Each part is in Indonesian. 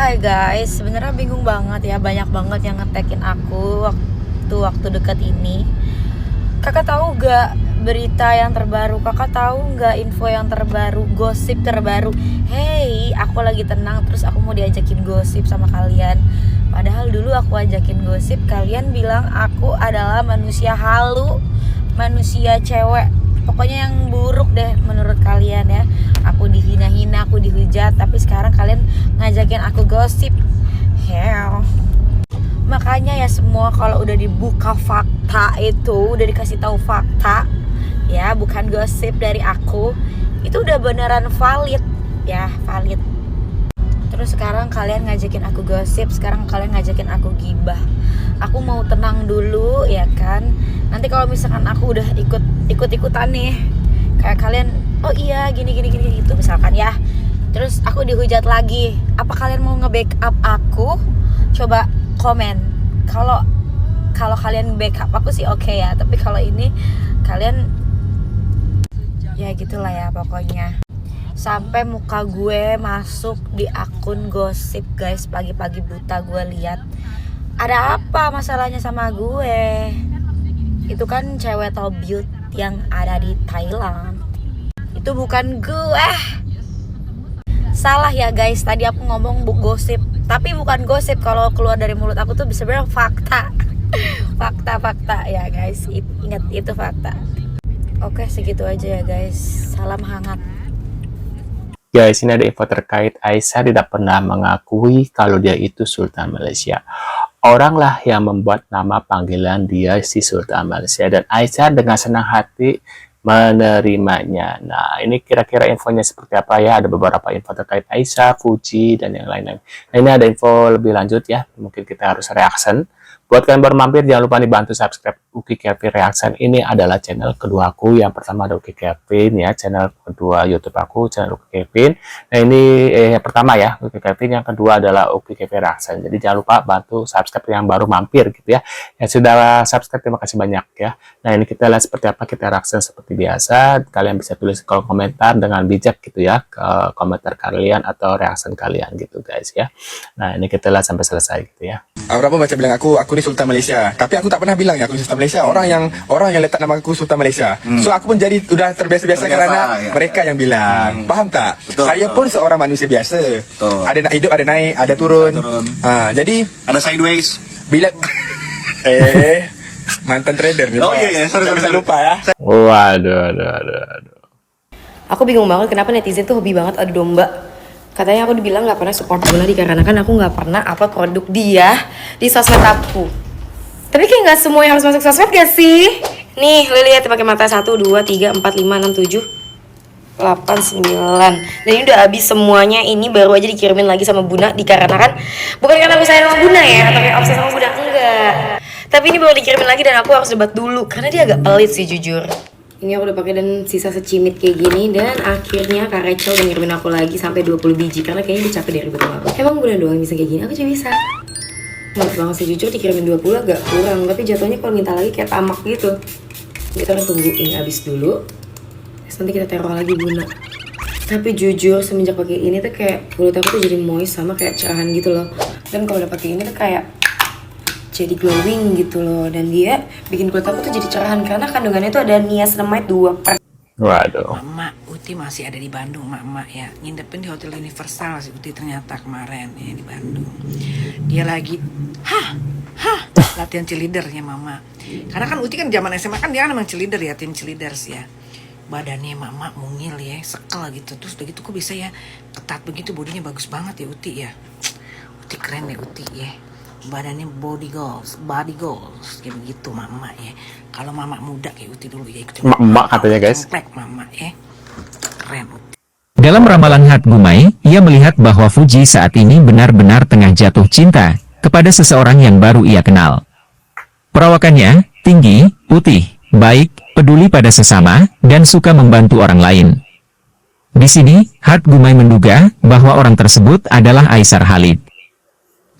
Hai guys, sebenarnya bingung banget ya, banyak banget yang ngetekin aku waktu dekat ini. Kakak tahu gak berita yang terbaru? Kakak tahu gak info yang terbaru, gosip terbaru? Hey, aku lagi tenang terus aku mau diajakin gosip sama kalian. Padahal dulu aku ajakin gosip, kalian bilang aku adalah manusia halu, manusia cewek, pokoknya yang buruk deh menurut kalian ya. Aku dihina-hina, aku dihujat, tapi sekarang kalian ngajakin aku gosip. Hell. Makanya ya semua kalau udah dibuka fakta itu, udah dikasih tahu fakta ya, bukan gosip dari aku, itu udah beneran valid ya, valid. Terus sekarang kalian ngajakin aku gosip, sekarang kalian ngajakin aku gibah. Aku mau tenang dulu ya kan. Nanti kalau misalkan aku udah ikut-ikutan nih, kayak kalian, oh iya gini gitu misalkan ya, terus aku dihujat lagi, apa kalian mau nge-backup aku? Coba komen. Kalau kalian backup aku sih oke ya, tapi kalau ini kalian ya gitulah ya pokoknya. Sampai muka gue masuk di akun gosip guys, pagi-pagi buta gue lihat. Ada apa masalahnya sama gue? Itu kan cewek Tobyut yang ada di Thailand. Itu bukan gue. Salah ya guys, tadi aku ngomong gosip, tapi bukan gosip. Kalau keluar dari mulut aku tuh sebenarnya fakta. Fakta ya guys, ingat itu fakta. Oke, segitu aja ya guys. Salam hangat. Guys, ini ada info terkait Aisyah tidak pernah mengakui kalau dia itu Sultan Malaysia. Orang lah yang membuat nama panggilan dia si Sultan Malaysia, dan Aisyah dengan senang hati menerimanya. Nah, ini kira-kira infonya seperti apa ya? Ada beberapa info terkait Aisyah, Fuji, dan yang lain-lain. Nah, ini ada info lebih lanjut ya. Mungkin kita harus reaction. Buat kalian baru mampir, jangan lupa dibantu subscribe Uki Kevin Reaction. Ini adalah channel kedua aku. Yang pertama ada Uki Kevin ya, channel kedua YouTube aku, channel Uki Kevin. Nah, ini yang pertama ya, Uki Kevin. Yang kedua adalah Uki Kevin Reaction. Jadi jangan lupa bantu subscribe yang baru mampir gitu ya. Yang sudah subscribe, terima kasih banyak ya. Nah, ini kita lihat seperti apa, kita reaction seperti biasa. Kalian bisa tulis kolom komentar dengan bijak gitu ya, ke komentar kalian atau reaction kalian gitu guys ya. Nah, ini kita lihat sampai selesai gitu ya. Berapa baca bilang aku ni Sultan Malaysia, tapi aku tak pernah bilang ya aku Sultan Malaysia. Orang yang letak nama aku Sultan Malaysia. So aku pun jadi udah terbiasa karena ya, mereka yang bilang. Paham tak? Betul, saya pun seorang manusia biasa. Betul. Ada hidup, ada naik, ada turun. Jadi ada sideways. Bila mantan trader nih. Oh iya, sorry, lupa ya. Waduh. Aku bingung banget kenapa netizen tuh hobi banget adu domba. Katanya aku dibilang gak pernah support bola dikarenakan aku gak pernah upload produk dia di sosmed aku. Tapi kayak gak semua yang harus masuk sosmed gak sih? Nih, lu lihat pakai mata 1, 2, 3, 4, 5, 6, 7, 8, 9. Dan ini udah habis semuanya, ini baru aja dikirimin lagi sama Buna dikarenakan bukan karena aku sayang sama Buna ya, atau kayak obses sama Buna, enggak. Tapi ini baru dikirimin lagi dan aku harus debat dulu karena dia agak pelit sih jujur. Ini aku udah pakai dan sisa secimit kayak gini, dan akhirnya Kak Rachel udah ngirimin aku lagi sampai 20 biji karena kayaknya dia capek dari ribet sama aku. Emang Bunda doang bisa kayak gini, aku juga bisa. Maaf banget sih jujur, dikirimin 20 agak kurang, tapi jatuhnya kalau minta lagi kayak tamak gitu. Kita akan tungguin habis dulu, terus nanti kita taruh lagi Bunda. Tapi jujur semenjak pakai ini tuh kayak kulit aku tuh jadi moist sama kayak cerahan gitu loh. Dan kalau udah pakai ini tuh kayak jadi glowing gitu loh, dan dia bikin kulit aku tuh jadi cerahan karena kandungannya tuh ada niacinamide 2%. Waduh. Mama Uti masih ada di Bandung, Mama ya, ngindepin di Hotel Universal si Uti ternyata kemarin ya di Bandung. Dia lagi latihan cheerleadernya Mama. Karena kan Uti kan zaman SMA kan dia kan memang cheerleader ya, tim cheerleaders ya. Badannya Mama mungil ya, sekel gitu. Terus udah gitu kok bisa ya ketat begitu, bodinya bagus banget ya Uti ya. Uti keren ya Uti ya. Badannya body goals kayak begitu Mama ya. Kalau Mama muda kayak Uti dulu ya, ikutin Emak katanya guys. Mama ya. Keren Uti. Dalam ramalan Hat Gumai, ia melihat bahwa Fuji saat ini benar-benar tengah jatuh cinta kepada seseorang yang baru ia kenal. Perawakannya tinggi, putih, baik, peduli pada sesama, dan suka membantu orang lain. Di sini, Hat Gumai menduga bahwa orang tersebut adalah Aisar Khalid.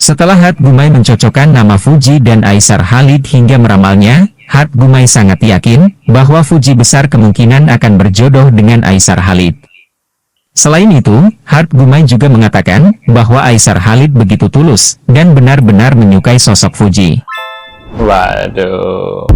Setelah Hat Gumai mencocokkan nama Fuji dan Aisar Khalid hingga meramalnya, Hat Gumai sangat yakin bahwa Fuji besar kemungkinan akan berjodoh dengan Aisar Khalid. Selain itu, Hart Gumai juga mengatakan bahwa Aisar Khalid begitu tulus dan benar-benar menyukai sosok Fuji. Waduh.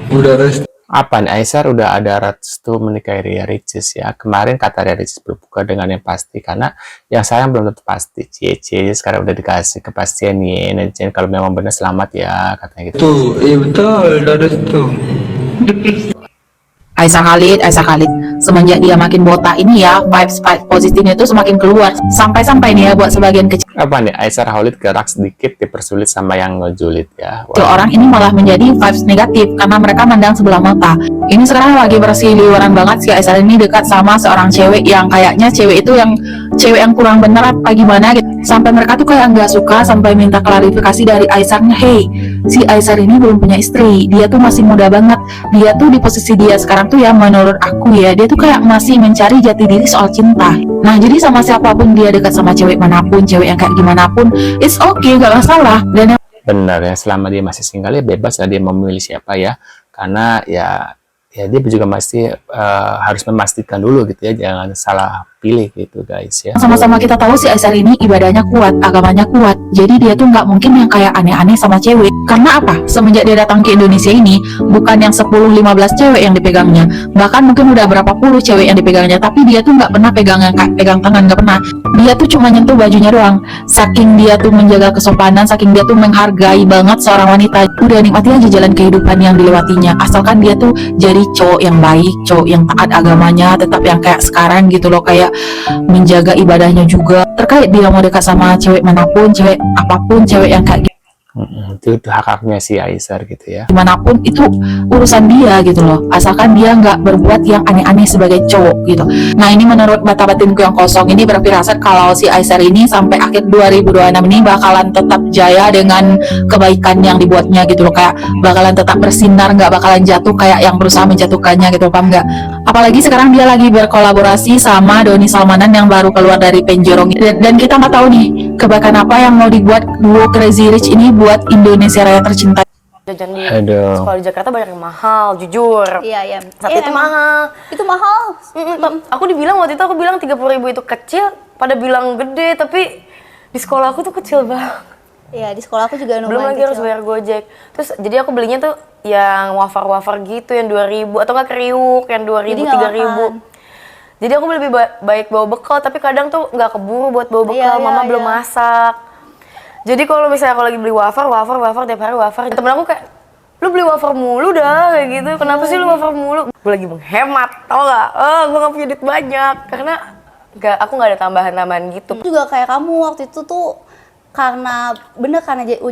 Udah restu. Apa nih, Aisar udah ada restu menikahi Ria Ricis ya. Kemarin kata Ria Ricis berbuka dengan yang pasti, karena yang sayang belum tentu pasti. Cie sekarang udah dikasih kepastian nih, netizen kalau memang benar selamat ya, katanya gitu. Tuh, betul, udah restu. Aisar Khalid. Semenjak dia makin botak ini ya, vibes positifnya itu semakin keluar. Sampai-sampai nih ya buat sebagian kecil Apa nih, Aisar Khalid gerak sedikit dipersulit sama yang ngejulit ya. orang ini malah menjadi vibes negatif karena mereka mandang sebelah mata. Ini sekarang lagi berseliweran banget si Aisar ini dekat sama seorang cewek yang kayaknya cewek yang kurang bener apa gimana gitu. Sampai mereka tuh kayak nggak suka sampai minta klarifikasi dari Aisarnya. Hey, si Aisar ini belum punya istri, dia tuh masih muda banget. Dia tuh di posisi dia sekarang tuh ya, menurut aku ya, dia tuh kayak masih mencari jati diri soal cinta. Nah, jadi sama siapapun dia dekat sama cewek manapun, cewek yang kayak gimana pun, it's okay, gak masalah. Dan yang Benar ya, selama dia masih single ya bebas lah dia memilih siapa ya. Karena ya dia juga masih harus memastikan dulu gitu ya, jangan salah pilih gitu guys ya. sama-sama kita tahu si Aisar ini ibadahnya kuat, agamanya kuat. Jadi dia tuh nggak mungkin yang kayak aneh-aneh sama cewek. Karena apa? Semenjak dia datang ke Indonesia ini, bukan yang 10-15 cewek yang dipegangnya. Bahkan mungkin udah berapa puluh cewek yang dipegangnya. Tapi dia tuh nggak pernah pegang tangan, nggak pernah. Dia tuh cuma nyentuh bajunya doang. Saking dia tuh menjaga kesopanan, saking dia tuh menghargai banget seorang wanita. Udah nikmati aja jalan kehidupan yang dilewatinya. Asalkan dia tuh jadi cowok yang baik, cowok yang taat agamanya, tetap yang kayak sekarang gitu loh, kayak menjaga ibadahnya juga. Terkait dia mau dekat sama cewek manapun, cewek apapun, cewek yang kayak Itu hak-haknya si Aisar gitu ya. gimana pun itu urusan dia gitu loh, asalkan dia nggak berbuat yang aneh-aneh sebagai cowok gitu. Nah, ini menurut mata batinku yang kosong ini berfirasat kalau si Aisar ini sampai akhir 2026 ini bakalan tetap jaya dengan kebaikan yang dibuatnya gitu loh, kayak bakalan tetap bersinar, nggak bakalan jatuh kayak yang berusaha menjatuhkannya gitu, paham nggak? Apalagi sekarang dia lagi berkolaborasi sama Doni Salmanan yang baru keluar dari penjorong, dan kita nggak tahu nih kebaikan apa yang mau dibuat duo Crazy Rich ini buat Indonesia Raya tercinta. Jajan di Aduh. sekolah di Jakarta banyak yang mahal, jujur. Iya. Tapi itu emang. mahal. Itu mahal. Aku dibilang waktu itu, aku bilang 30.000 itu kecil, pada bilang gede, tapi di sekolah aku tuh kecil banget. Iya, di sekolah aku juga Belum lagi harus bayar Gojek. Terus jadi aku belinya tuh yang wafer-wafer gitu, yang 2.000 atau enggak kriuk yang 2.000 Jadi nggak 3.000. Jadi aku lebih baik bawa bekal, tapi kadang tuh nggak keburu buat bawa bekal, Iya, mama belum iya. masak. Jadi kalau misalnya aku lagi beli wafer tiap hari wafer, temen aku kayak, lu beli wafer mulu dah kayak gitu. Kenapa sih lu wafer mulu? Gue lagi menghemat, tau gak? Gue nggak punya duit banyak karena aku nggak ada tambahan-tambahan gitu. Juga kayak kamu waktu itu tuh, karena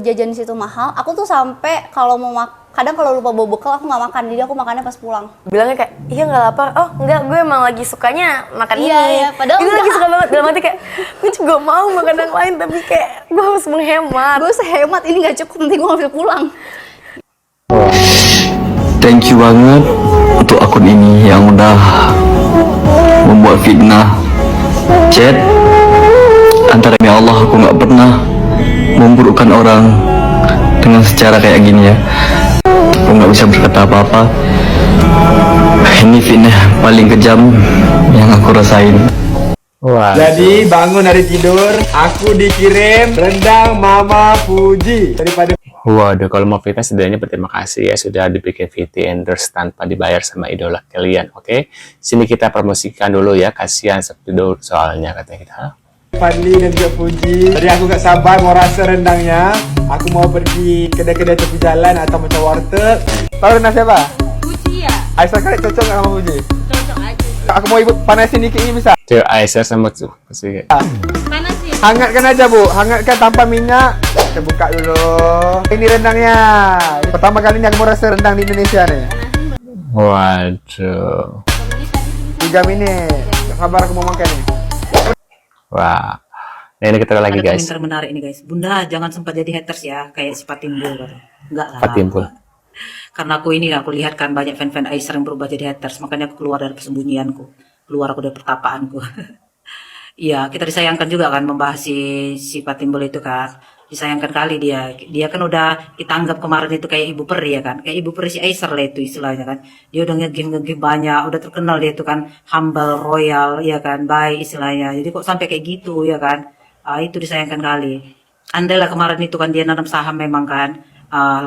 jajan di situ mahal, aku tuh sampai kalau mau kadang kalau lupa bawa bekal aku nggak makan, jadi aku makannya pas pulang. Bilangnya kayak, iya nggak lapar. Oh enggak, gue emang lagi sukanya makan Iya, ini. iya, padahal itu enggak. lagi suka banget. Dalam hati kayak, gue juga mau makan yang lain, tapi kayak gue harus menghemat. Gue sehemat ini nggak cukup, nanti gue ngambil pulang. Thank you banget untuk akun ini yang udah membuat fitnah chat antara ya Allah, aku nggak pernah memburukkan orang dengan secara kayak gini ya. Aku nggak bisa berkata apa-apa. Ini fitnah paling kejam yang aku rasain. Wah. Jadi bangun dari tidur, aku dikirim rendang Mama Fuji daripada. Waduh, kalau mau fitnah setidaknya berterima kasih ya sudah dibikin VT endorse tanpa dibayar sama idola kalian. Oke, sini kita promosikan dulu ya, kasihan Septido soalnya katanya kita. Fadli dan juga Fuji. Tadi aku gak sabar mau rasa rendangnya. Aku mau pergi kedai-kedai tepi jalan atau macam warteg. Tahu rendang siapa? Fuji ya. Aisyah kali cocok gak sama Fuji? Cocok aja. Aku mau ibu panasin dikit ini bisa? Cewek Aisyah sama tuh. Hangatkan aja bu, hangatkan tanpa minyak. Kita buka dulu. Ini rendangnya. Pertama kali ini aku mau rasa rendang di Indonesia nih. Waduh. 3 menit. Sabar aku mau makan nih. Wah. Nah, ini kita lagi Ada guys. komentar menarik nih guys. Bunda jangan sempat jadi haters ya, kayak si Patimbul. Enggak lah. Patimbul. Karena aku lihat kan banyak fan-fan Aisar yang berubah jadi haters, makanya aku keluar dari persembunyianku, keluar aku dari pertapaanku. Iya, kita disayangkan juga kan membahas si Patimbul itu kan. disayangkan kali dia. Dia kan udah kita anggap kemarin itu kayak ibu peri ya kan, kayak ibu peri si Aisyah lah itu istilahnya kan. Dia udah nge-game banyak, udah terkenal dia itu kan, humble, royal ya kan, baik istilahnya. Jadi kok sampai kayak gitu ya kan, itu disayangkan kali. Andai lah kemarin itu kan dia nanam saham memang kan,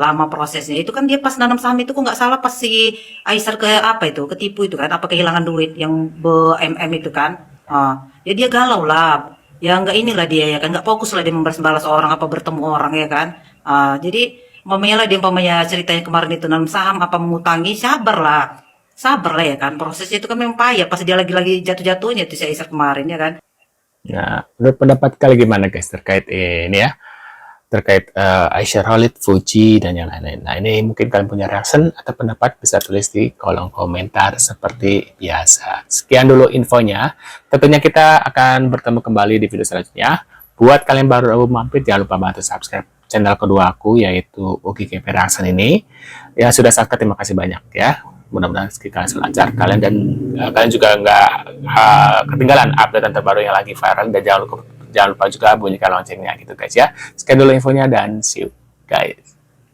lama prosesnya. Itu kan dia pas nanam saham itu kok nggak salah pas si Aisyah ke apa itu, ketipu itu kan, apa kehilangan duit yang BMM itu kan. Ya dia galau lah. Ya nggak inilah dia ya kan, nggak fokus lah dia membalas orang apa bertemu orang ya kan. Jadi mamanya lah dia umpamanya ceritanya kemarin itu nanam saham apa mengutangi, sabar lah ya kan, prosesnya itu kan memang payah pas dia lagi jatuh-jatuhnya itu si Aisyah kemarin ya kan. Nah, menurut pendapat kalian gimana guys terkait ini ya? Terkait Aisyah Khalid, Fuji, dan yang lain-lain. Nah, ini mungkin kalian punya reaction atau pendapat, bisa tulis di kolom komentar seperti biasa. Sekian dulu infonya. Tentunya kita akan bertemu kembali di video selanjutnya. Buat kalian baru mampir, jangan lupa bantu subscribe channel kedua aku, yaitu Uki KP Reaction ini. Yang sudah subscribe, terima kasih banyak ya. Mudah-mudahan kalian selalu lancar. Kalian kalian juga nggak ketinggalan update terbaru yang lagi viral, dan jangan lupa juga bunyikan loncengnya gitu guys ya. Sekian dulu infonya dan see you guys.